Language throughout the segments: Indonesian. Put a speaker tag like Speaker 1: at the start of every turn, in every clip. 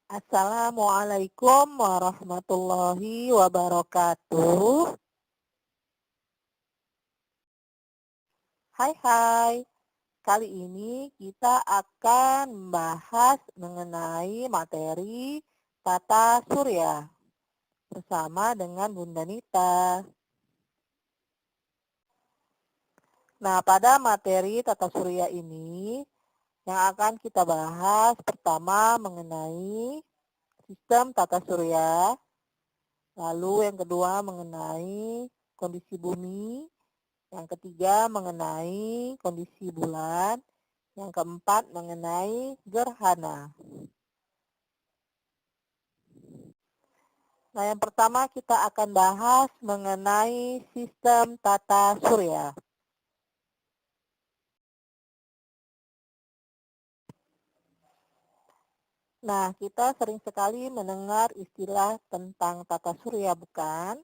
Speaker 1: Assalamualaikum warahmatullahi wabarakatuh. Hai. Kali ini kita akan membahas mengenai materi tata surya bersama dengan Bunda Nita. Nah, pada materi tata surya ini yang akan kita bahas pertama mengenai sistem tata surya, lalu yang kedua mengenai kondisi bumi, yang ketiga mengenai kondisi bulan, yang keempat mengenai gerhana. Nah, yang pertama kita akan bahas mengenai sistem tata surya. Nah, kita sering sekali mendengar istilah tentang tata surya, bukan?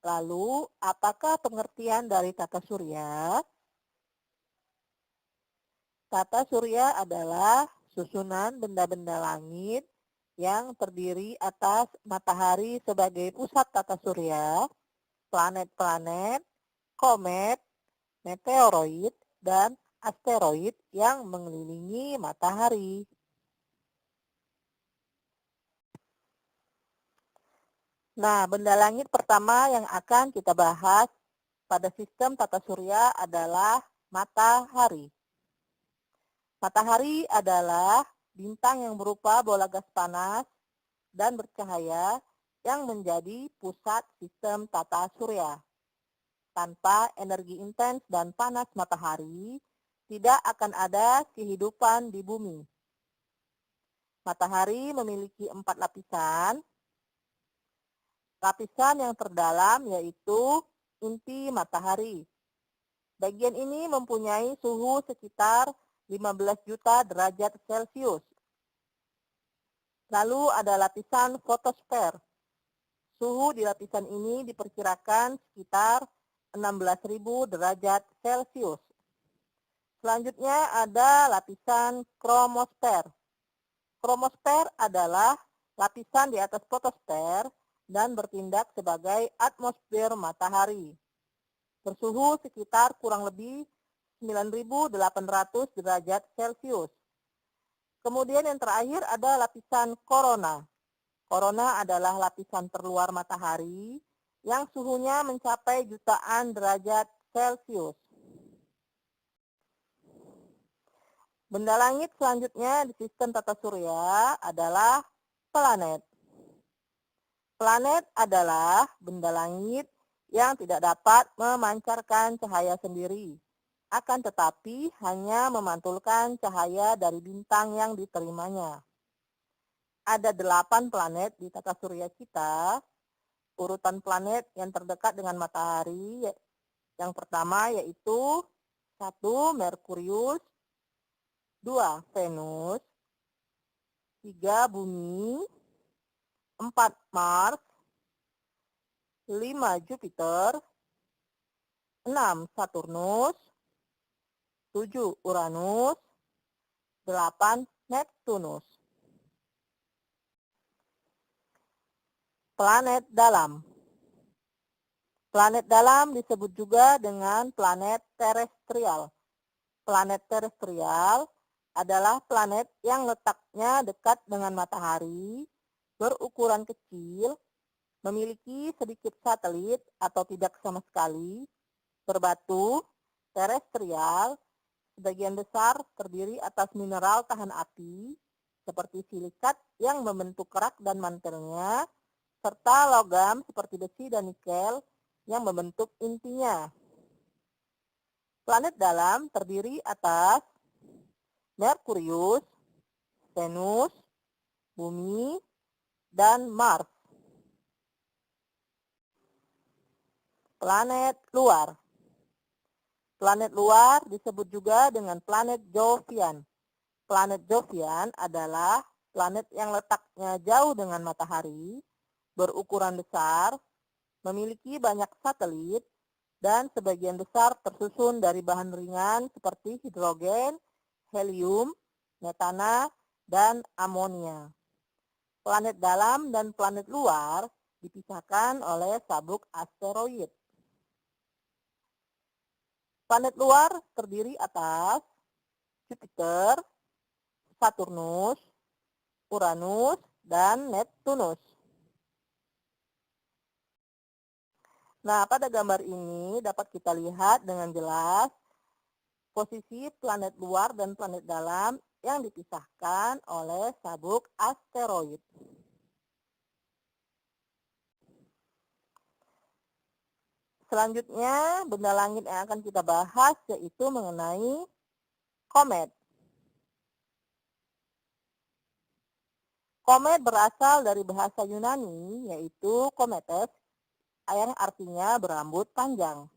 Speaker 1: Lalu, apakah pengertian dari tata surya? Tata surya adalah susunan benda-benda langit yang terdiri atas matahari sebagai pusat tata surya, planet-planet, komet, meteoroid, dan asteroid yang mengelilingi matahari. Nah, benda langit pertama yang akan kita bahas pada sistem tata surya adalah matahari. Matahari adalah bintang yang berupa bola gas panas dan bercahaya yang menjadi pusat sistem tata surya. Tanpa energi intens dan panas matahari, tidak akan ada kehidupan di bumi. Matahari memiliki 4 lapisan. Lapisan yang terdalam yaitu inti matahari. Bagian ini mempunyai suhu sekitar 15 juta derajat Celcius. Lalu ada lapisan fotosfer. Suhu di lapisan ini diperkirakan sekitar 16.000 derajat Celcius. Selanjutnya ada lapisan kromosfer. Kromosfer adalah lapisan di atas fotosfer dan bertindak sebagai atmosfer matahari. Bersuhu sekitar kurang lebih 9.800 derajat Celcius. Kemudian yang terakhir ada lapisan korona. Korona adalah lapisan terluar matahari yang suhunya mencapai jutaan derajat Celcius. Benda langit selanjutnya di sistem tata surya adalah planet. Planet adalah benda langit yang tidak dapat memancarkan cahaya sendiri, akan tetapi hanya memantulkan cahaya dari bintang yang diterimanya. Ada 8 planet di tata surya kita. Urutan planet yang terdekat dengan matahari yang pertama yaitu 1. Merkurius, 2. Venus, 3. Bumi, 4. Mars, 5. Jupiter, 6. Saturnus, 7. Uranus, 8. Neptunus. Planet dalam. Planet dalam disebut juga dengan planet terestrial. Planet terestrial adalah planet yang letaknya dekat dengan matahari, berukuran kecil, memiliki sedikit satelit atau tidak sama sekali, berbatu, terestrial, sebagian besar terdiri atas mineral tahan api, seperti silikat yang membentuk kerak dan mantelnya, serta logam seperti besi dan nikel yang membentuk intinya. Planet dalam terdiri atas Merkurius, Venus, Bumi, dan Mars. Planet luar. Planet luar disebut juga dengan planet Jovian. Planet Jovian adalah planet yang letaknya jauh dengan matahari, berukuran besar, memiliki banyak satelit, dan sebagian besar tersusun dari bahan ringan seperti hidrogen, helium, metana, dan amonia. Planet dalam dan planet luar dipisahkan oleh sabuk asteroid. Planet luar terdiri atas Jupiter, Saturnus, Uranus, dan Neptunus. Nah, pada gambar ini dapat kita lihat dengan jelas posisi planet luar dan planet dalam yang dipisahkan oleh sabuk asteroid. Selanjutnya, benda langit yang akan kita bahas yaitu mengenai komet. Komet berasal dari bahasa Yunani yaitu kometes, yang artinya berambut panjang.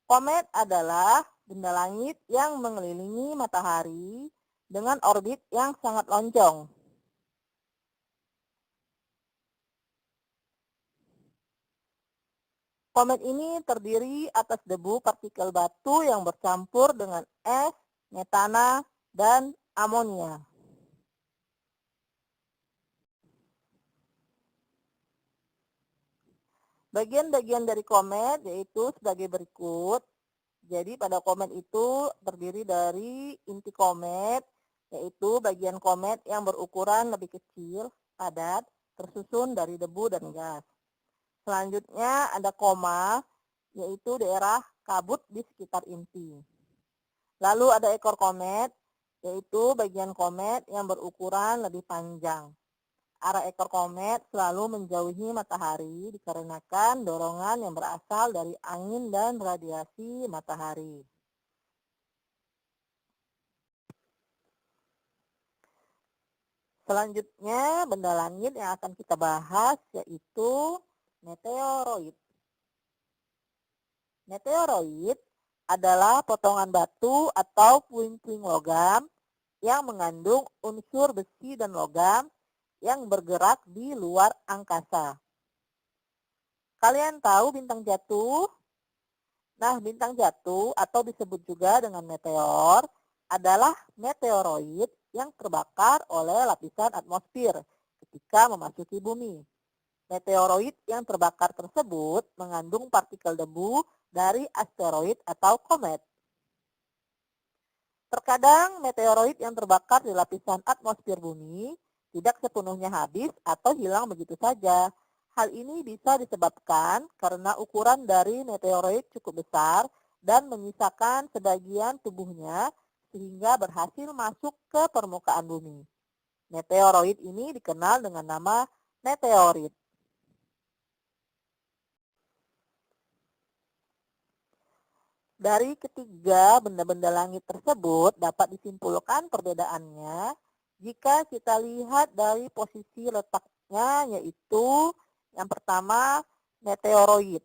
Speaker 1: Komet adalah benda langit yang mengelilingi matahari dengan orbit yang sangat lonjong. Komet ini terdiri atas debu partikel batu yang bercampur dengan es, metana, dan amonia. Bagian-bagian dari komet yaitu sebagai berikut. Jadi pada komet itu terdiri dari inti komet, yaitu bagian komet yang berukuran lebih kecil, padat, tersusun dari debu dan gas. Selanjutnya ada koma, yaitu daerah kabut di sekitar inti. Lalu ada ekor komet, yaitu bagian komet yang berukuran lebih panjang. Arah ekor komet selalu menjauhi matahari dikarenakan dorongan yang berasal dari angin dan radiasi matahari. Selanjutnya, benda langit yang akan kita bahas yaitu meteoroid. Meteoroid adalah potongan batu atau puing-puing logam yang mengandung unsur besi dan logam yang bergerak di luar angkasa. Kalian tahu bintang jatuh? Nah, bintang jatuh atau disebut juga dengan meteor adalah meteoroid yang terbakar oleh lapisan atmosfer ketika memasuki bumi. Meteoroid yang terbakar tersebut mengandung partikel debu dari asteroid atau komet. Terkadang meteoroid yang terbakar di lapisan atmosfer bumi tidak sepenuhnya habis atau hilang begitu saja. Hal ini bisa disebabkan karena ukuran dari meteoroid cukup besar dan menyisakan sebagian tubuhnya sehingga berhasil masuk ke permukaan bumi. Meteoroid ini dikenal dengan nama meteorit. Dari ketiga benda-benda langit tersebut dapat disimpulkan perbedaannya jika kita lihat dari posisi letaknya, yaitu yang pertama meteoroid.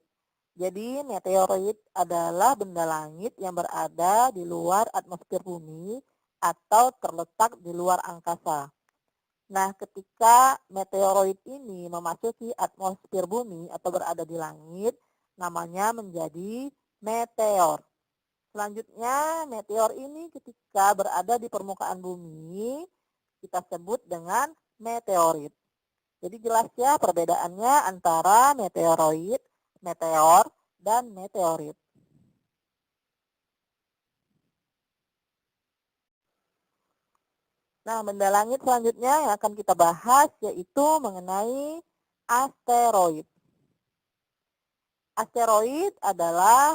Speaker 1: Jadi meteoroid adalah benda langit yang berada di luar atmosfer bumi atau terletak di luar angkasa. Nah, ketika meteoroid ini memasuki atmosfer bumi atau berada di langit, namanya menjadi meteor. Selanjutnya, meteor ini ketika berada di permukaan bumi, kita sebut dengan meteorit. Jadi jelas ya perbedaannya antara meteoroid, meteor, dan meteorit. Nah, benda langit selanjutnya yang akan kita bahas yaitu mengenai asteroid. Asteroid adalah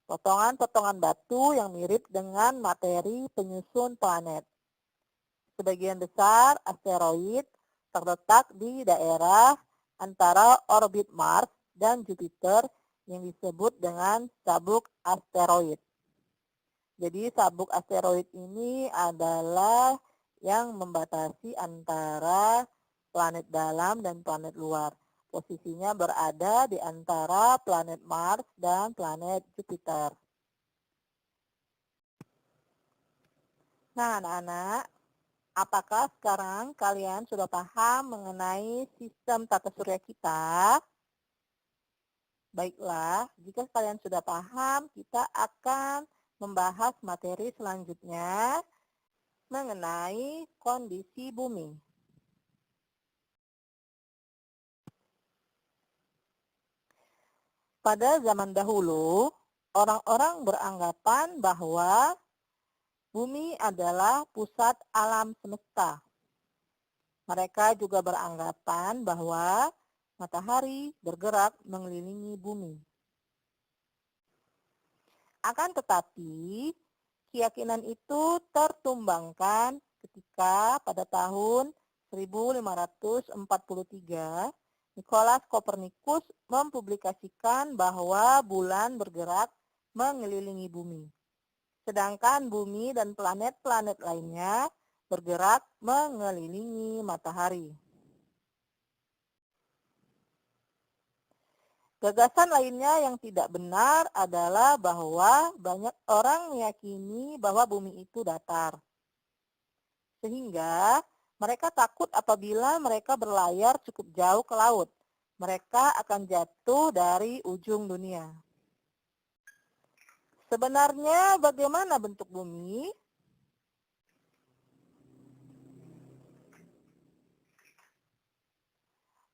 Speaker 1: potongan-potongan batu yang mirip dengan materi penyusun planet. Sebagian besar asteroid terletak di daerah antara orbit Mars dan Jupiter yang disebut dengan sabuk asteroid. Jadi sabuk asteroid ini adalah yang membatasi antara planet dalam dan planet luar. Posisinya berada di antara planet Mars dan planet Jupiter. Nah, anak-anak, apakah sekarang kalian sudah paham mengenai sistem tata surya kita? Baiklah, jika kalian sudah paham, kita akan membahas materi selanjutnya. mengenai kondisi bumi. Pada zaman dahulu, orang-orang beranggapan bahwa bumi adalah pusat alam semesta. Mereka juga beranggapan bahwa matahari bergerak mengelilingi bumi. Akan tetapi, keyakinan itu tertumbangkan ketika pada tahun 1543, Nikolaus Kopernikus mempublikasikan bahwa bulan bergerak mengelilingi bumi. Sedangkan bumi dan planet-planet lainnya bergerak mengelilingi matahari. Gagasan lainnya yang tidak benar adalah bahwa banyak orang meyakini bahwa bumi itu datar. Sehingga mereka takut apabila mereka berlayar cukup jauh ke laut. Mereka akan jatuh dari ujung dunia. Sebenarnya bagaimana bentuk bumi?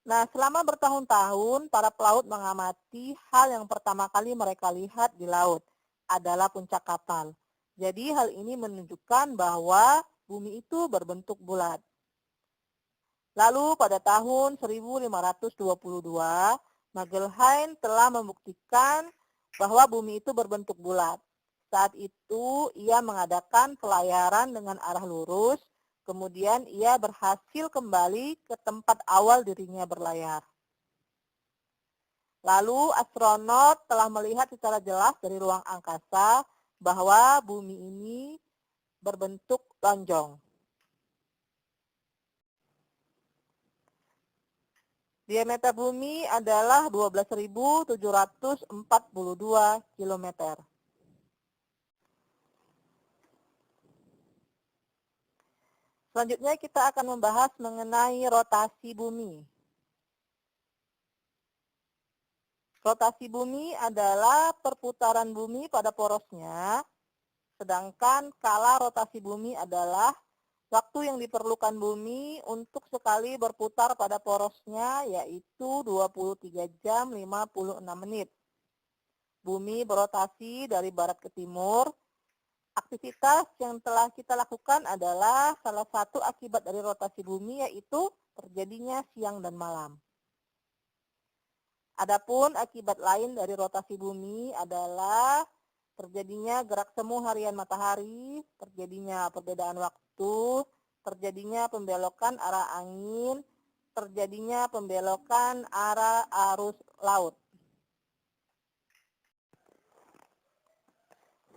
Speaker 1: Nah, selama bertahun-tahun, para pelaut mengamati hal yang pertama kali mereka lihat di laut adalah puncak kapal. Jadi hal ini menunjukkan bahwa bumi itu berbentuk bulat. Lalu pada tahun 1522, Magelhaen telah membuktikan bahwa bumi itu berbentuk bulat. Saat itu ia mengadakan pelayaran dengan arah lurus, kemudian ia berhasil kembali ke tempat awal dirinya berlayar. Lalu astronot telah melihat secara jelas dari ruang angkasa bahwa bumi ini berbentuk lonjong. Diameter bumi adalah 12.742 km. Selanjutnya kita akan membahas mengenai rotasi bumi. Rotasi bumi adalah perputaran bumi pada porosnya, sedangkan skala rotasi bumi adalah waktu yang diperlukan bumi untuk sekali berputar pada porosnya, yaitu 23 jam 56 menit. Bumi berotasi dari barat ke timur. Aktivitas yang telah kita lakukan adalah salah satu akibat dari rotasi bumi, yaitu terjadinya siang dan malam. Adapun akibat lain dari rotasi bumi adalah terjadinya gerak semu harian matahari, terjadinya perbedaan waktu, terjadinya pembelokan arah angin, terjadinya pembelokan arah arus laut.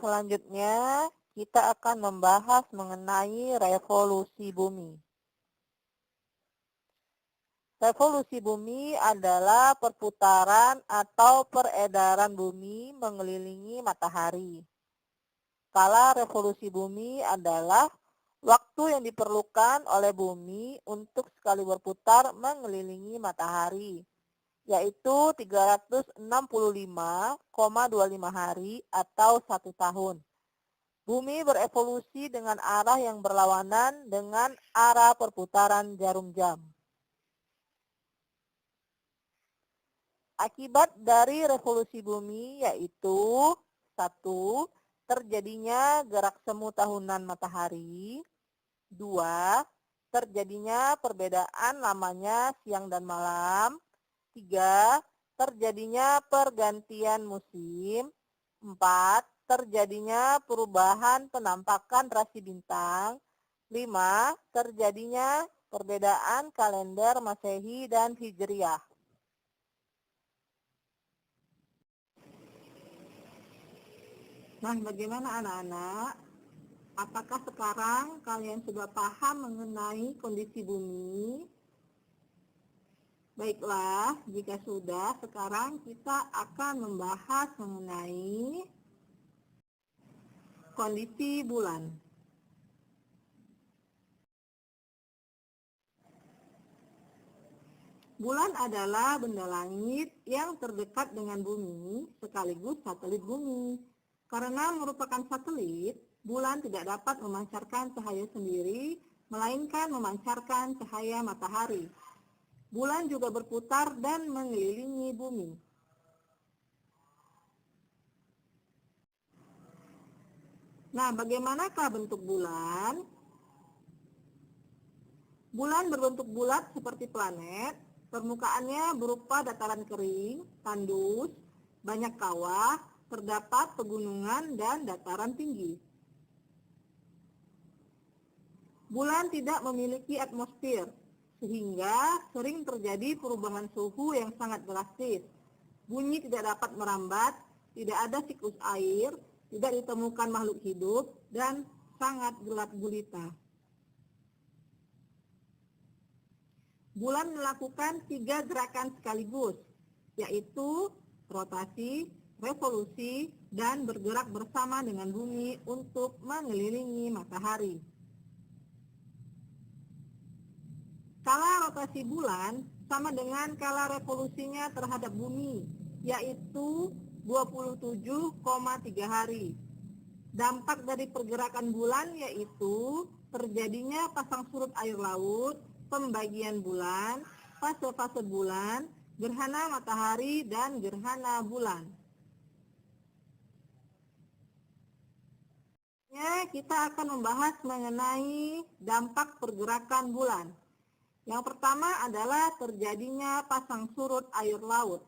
Speaker 1: Selanjutnya, kita akan membahas mengenai revolusi bumi. Revolusi bumi adalah perputaran atau peredaran bumi mengelilingi matahari. Skala revolusi bumi adalah waktu yang diperlukan oleh bumi untuk sekali berputar mengelilingi matahari, yaitu 365,25 hari atau 1 tahun. Bumi berevolusi dengan arah yang berlawanan dengan arah perputaran jarum jam. Akibat dari revolusi bumi yaitu 1. Terjadinya gerak semu tahunan matahari. 2. Terjadinya perbedaan lamanya siang dan malam. 3. Terjadinya pergantian musim. 4. Terjadinya perubahan penampakan rasi bintang. 5. Terjadinya perbedaan kalender Masehi dan Hijriah. Nah, bagaimana anak-anak? Apakah sekarang kalian sudah paham mengenai kondisi bumi? Baiklah, jika sudah, sekarang kita akan membahas mengenai kondisi bulan. Bulan adalah benda langit yang terdekat dengan bumi sekaligus satelit bumi. Karena merupakan satelit, bulan tidak dapat memancarkan cahaya sendiri, melainkan memancarkan cahaya matahari. Bulan juga berputar dan mengelilingi bumi. Nah, bagaimanakah bentuk bulan? Bulan berbentuk bulat seperti planet, permukaannya berupa dataran kering, tandus, banyak kawah, terdapat pegunungan dan dataran tinggi. Bulan tidak memiliki atmosfer, sehingga sering terjadi perubahan suhu yang sangat drastis. Bunyi tidak dapat merambat, tidak ada siklus air, tidak ditemukan makhluk hidup, dan sangat gelap gulita. Bulan melakukan 3 gerakan sekaligus, yaitu rotasi, revolusi, dan bergerak bersama dengan bumi untuk mengelilingi matahari. Skala rotasi bulan sama dengan skala revolusinya terhadap bumi, yaitu 27,3 hari. Dampak dari pergerakan bulan yaitu terjadinya pasang surut air laut, pembagian bulan, fase-fase bulan, gerhana matahari, dan gerhana bulan. Kita akan membahas mengenai dampak pergerakan bulan. Yang pertama adalah terjadinya pasang surut air laut.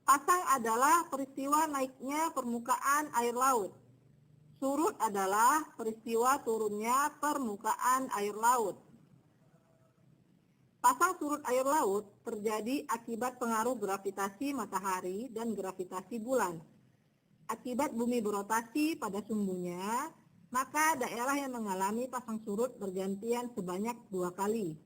Speaker 1: Pasang adalah peristiwa naiknya permukaan air laut. Surut adalah peristiwa turunnya permukaan air laut. Pasang surut air laut terjadi akibat pengaruh gravitasi matahari dan gravitasi bulan. Akibat bumi berotasi pada sumbunya, maka daerah yang mengalami pasang surut bergantian sebanyak 2 kali.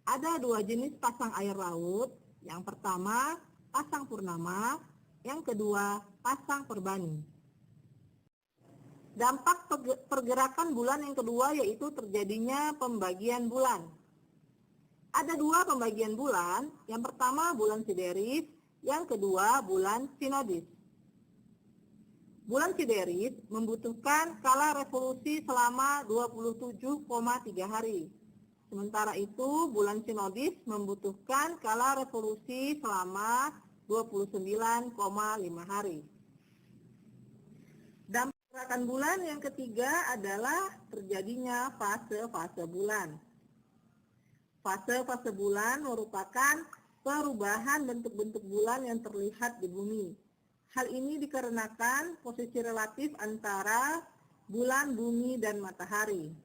Speaker 1: Ada 2 jenis pasang air laut. Yang pertama, pasang purnama. Yang kedua, pasang perbani. Dampak pergerakan bulan yang kedua yaitu terjadinya pembagian bulan. Ada 2 pembagian bulan. Yang pertama, bulan sideris. Yang kedua, bulan sinodis. Bulan sideris membutuhkan skala revolusi selama 27,3 hari. Sementara itu, bulan sinodis membutuhkan skala revolusi selama 29,5 hari. Dampak gerakan bulan yang ketiga adalah terjadinya fase-fase bulan. Fase-fase bulan merupakan perubahan bentuk-bentuk bulan yang terlihat di bumi. Hal ini dikarenakan posisi relatif antara bulan, bumi, dan matahari.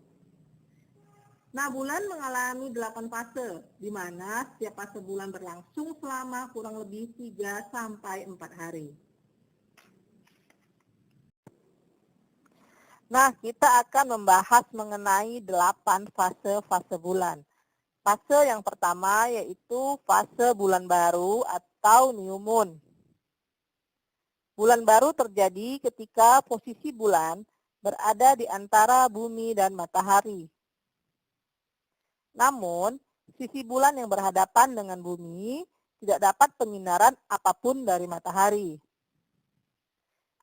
Speaker 1: Nah, bulan mengalami 8 fase, di mana setiap fase bulan berlangsung selama kurang lebih 3-4 hari. Nah, kita akan membahas mengenai 8 fase bulan. Fase yang pertama yaitu fase bulan baru atau new moon. Bulan baru terjadi ketika posisi bulan berada di antara bumi dan matahari. Namun, sisi bulan yang berhadapan dengan bumi tidak dapat penyinaran apapun dari matahari.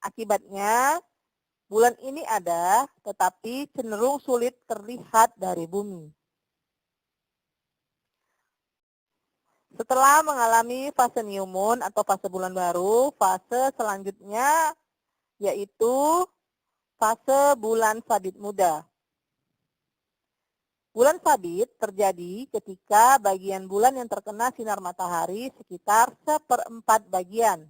Speaker 1: Akibatnya, bulan ini ada, tetapi cenderung sulit terlihat dari bumi. Setelah mengalami fase new moon atau fase bulan baru, fase selanjutnya yaitu fase bulan sabit muda. Bulan sabit terjadi ketika bagian bulan yang terkena sinar matahari sekitar 1/4 bagian.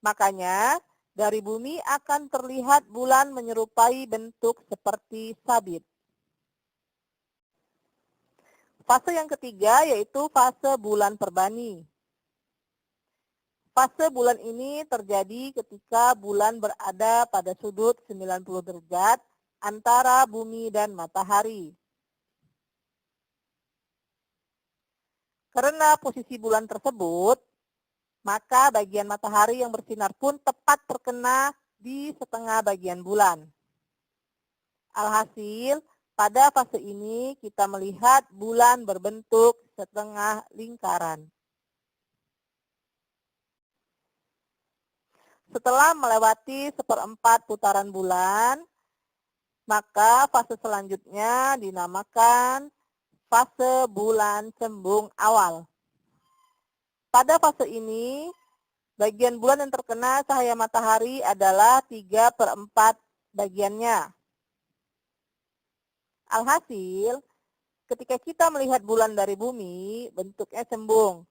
Speaker 1: Makanya, dari bumi akan terlihat bulan menyerupai bentuk seperti sabit. Fase yang ketiga yaitu fase bulan perbani. Fase bulan ini terjadi ketika bulan berada pada sudut 90 derajat antara bumi dan matahari. Karena posisi bulan tersebut, maka bagian matahari yang bersinar pun tepat terkena di setengah bagian bulan. Alhasil, pada fase ini kita melihat bulan berbentuk setengah lingkaran. Setelah melewati 1/4 putaran bulan, maka fase selanjutnya dinamakan fase bulan cembung awal. Pada fase ini, bagian bulan yang terkena cahaya matahari adalah 3/4 bagiannya. Alhasil, ketika kita melihat bulan dari bumi, bentuknya cembung.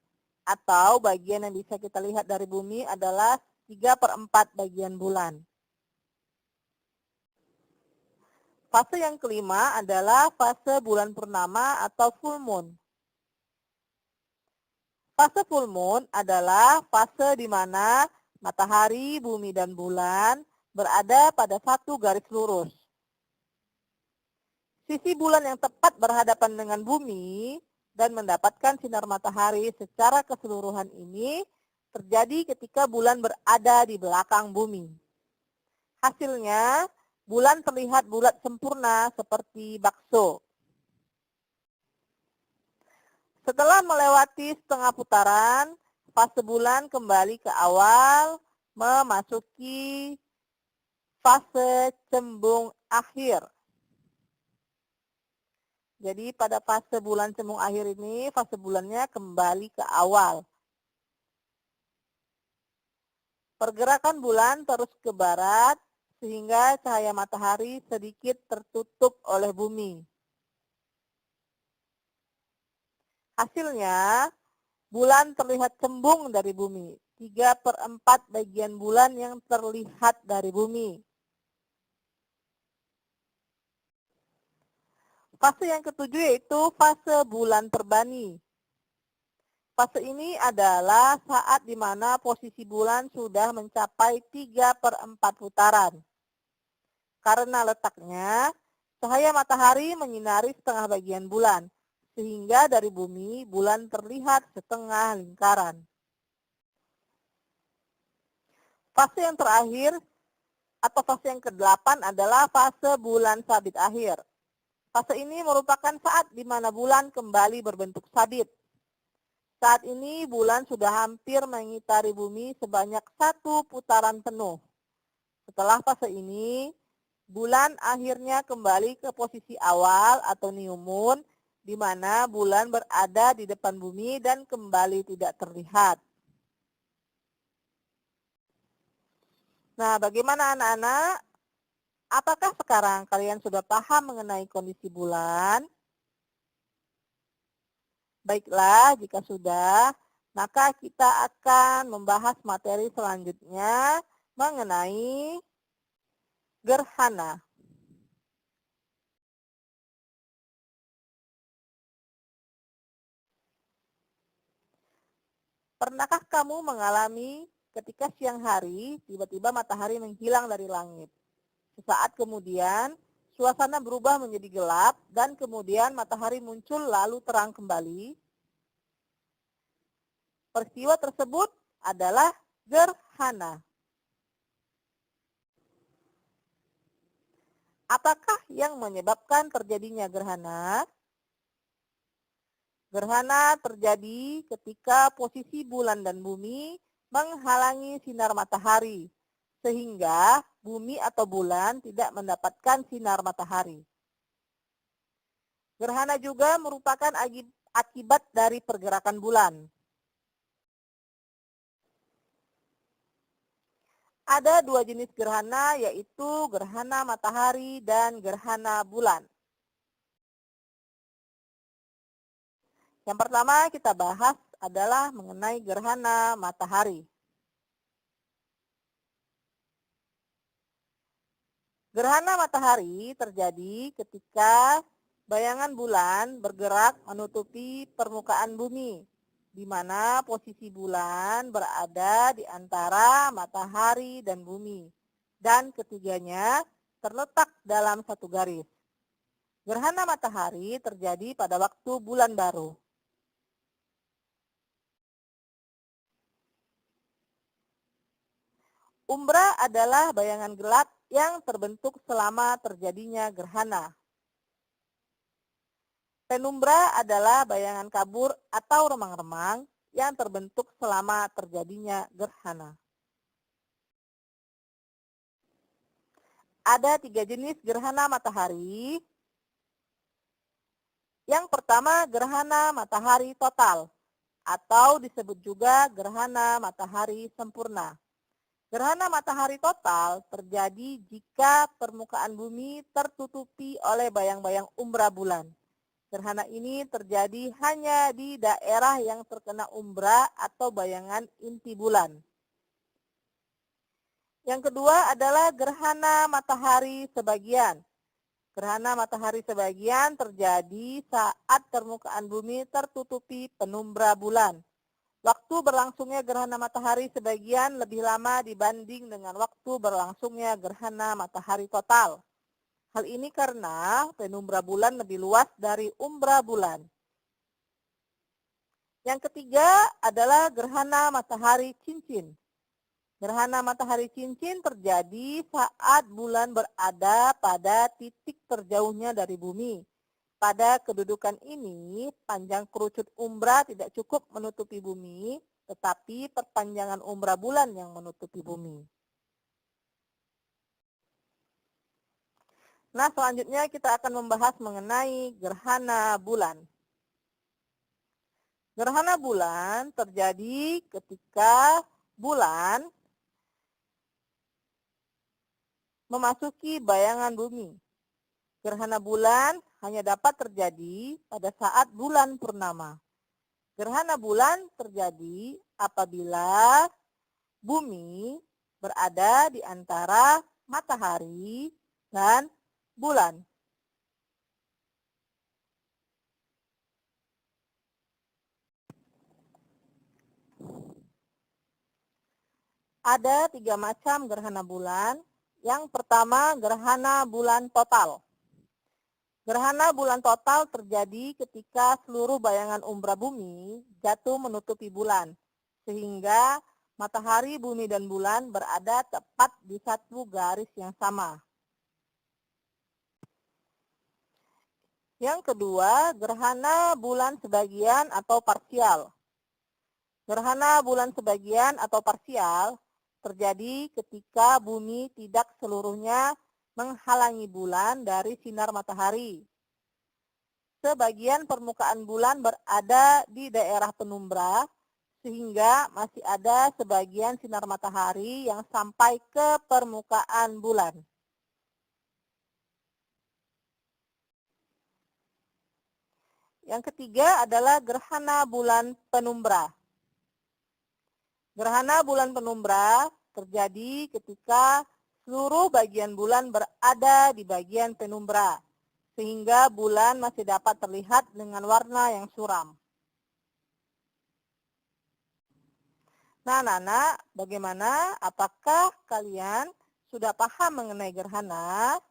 Speaker 1: Atau bagian yang bisa kita lihat dari bumi adalah 3/4 bagian bulan. Fase yang kelima adalah fase bulan purnama atau full moon. Fase full moon adalah fase di mana matahari, bumi, dan bulan berada pada satu garis lurus. Sisi bulan yang tepat berhadapan dengan bumi dan mendapatkan sinar matahari secara keseluruhan ini terjadi ketika bulan berada di belakang bumi. Hasilnya, bulan terlihat bulat sempurna seperti bakso. Setelah melewati setengah putaran, fase bulan kembali ke awal, memasuki fase cembung akhir. Jadi pada fase bulan cembung akhir ini, fase bulannya kembali ke awal. Pergerakan bulan terus ke barat, sehingga cahaya matahari sedikit tertutup oleh bumi. Hasilnya, bulan terlihat cembung dari bumi. 3/4 bagian bulan yang terlihat dari bumi. Fase yang ketujuh yaitu fase bulan terbani. Fase ini adalah saat di mana posisi bulan sudah mencapai 3/4 putaran. Karena letaknya, cahaya matahari menyinari setengah bagian bulan, sehingga dari bumi bulan terlihat setengah lingkaran. Fase yang terakhir atau fase yang ke-8 adalah fase bulan sabit akhir. Fase ini merupakan saat di mana bulan kembali berbentuk sabit. Saat ini bulan sudah hampir mengitari bumi sebanyak 1 putaran penuh. Setelah fase ini, bulan akhirnya kembali ke posisi awal atau new moon, di mana bulan berada di depan bumi dan kembali tidak terlihat. Nah, bagaimana anak-anak? Apakah sekarang kalian sudah paham mengenai kondisi bulan? Baiklah, jika sudah, maka kita akan membahas materi selanjutnya mengenai gerhana. Pernahkah kamu mengalami ketika siang hari, tiba-tiba matahari menghilang dari langit? Sesaat kemudian, suasana berubah menjadi gelap dan kemudian matahari muncul lalu terang kembali. Peristiwa tersebut adalah gerhana. Apakah yang menyebabkan terjadinya gerhana? Gerhana terjadi ketika posisi bulan dan bumi menghalangi sinar matahari, sehingga bumi atau bulan tidak mendapatkan sinar matahari. Gerhana juga merupakan akibat dari pergerakan bulan. Ada 2 jenis gerhana, yaitu gerhana matahari dan gerhana bulan. Yang pertama kita bahas adalah mengenai gerhana matahari. Gerhana matahari terjadi ketika bayangan bulan bergerak menutupi permukaan bumi, di mana posisi bulan berada di antara matahari dan bumi, dan ketiganya terletak dalam satu garis. Gerhana matahari terjadi pada waktu bulan baru. Umbra adalah bayangan gelap yang terbentuk selama terjadinya gerhana. Penumbra adalah bayangan kabur atau remang-remang yang terbentuk selama terjadinya gerhana. Ada 3 jenis gerhana matahari. Yang pertama, gerhana matahari total, atau disebut juga gerhana matahari sempurna. Gerhana matahari total terjadi jika permukaan bumi tertutupi oleh bayang-bayang umbra bulan. Gerhana ini terjadi hanya di daerah yang terkena umbra atau bayangan inti bulan. Yang kedua adalah gerhana matahari sebagian. Gerhana matahari sebagian terjadi saat permukaan bumi tertutupi penumbra bulan. Waktu berlangsungnya gerhana matahari sebagian lebih lama dibanding dengan waktu berlangsungnya gerhana matahari total. Hal ini karena penumbra bulan lebih luas dari umbra bulan. Yang ketiga adalah gerhana matahari cincin. Gerhana matahari cincin terjadi saat bulan berada pada titik terjauhnya dari bumi. Pada kedudukan ini, panjang kerucut umbra tidak cukup menutupi bumi, tetapi perpanjangan umbra bulan yang menutupi bumi. Nah, selanjutnya kita akan membahas mengenai gerhana bulan. Gerhana bulan terjadi ketika bulan memasuki bayangan bumi. Gerhana bulan hanya dapat terjadi pada saat bulan purnama. Gerhana bulan terjadi apabila bumi berada di antara matahari dan bulan. Ada 3 macam gerhana bulan. Yang pertama, gerhana bulan total. Gerhana bulan total terjadi ketika seluruh bayangan umbra bumi jatuh menutupi bulan, sehingga matahari, bumi, dan bulan berada tepat di satu garis yang sama. Yang kedua, gerhana bulan sebagian atau parsial. Gerhana bulan sebagian atau parsial terjadi ketika bumi tidak seluruhnya menghalangi bulan dari sinar matahari. Sebagian permukaan bulan berada di daerah penumbra, sehingga masih ada sebagian sinar matahari yang sampai ke permukaan bulan. Yang ketiga adalah gerhana bulan penumbra. Gerhana bulan penumbra terjadi ketika seluruh bagian bulan berada di bagian penumbra, sehingga bulan masih dapat terlihat dengan warna yang suram. Nah, anak-anak, bagaimana? Apakah kalian sudah paham mengenai gerhana?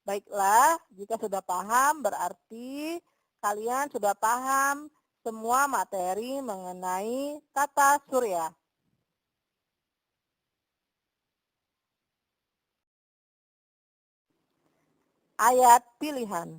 Speaker 1: Baiklah, jika sudah paham berarti kalian sudah paham semua materi mengenai tata surya. Ayat pilihan.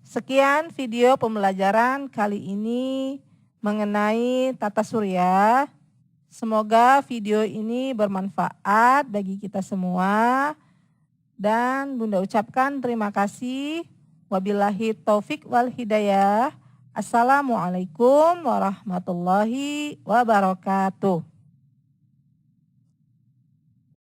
Speaker 2: Sekian video pembelajaran kali ini mengenai tata surya. Semoga video ini bermanfaat bagi kita semua. Dan Bunda ucapkan terima kasih. Wabillahi taufik wal hidayah. Assalamualaikum warahmatullahi wabarakatuh.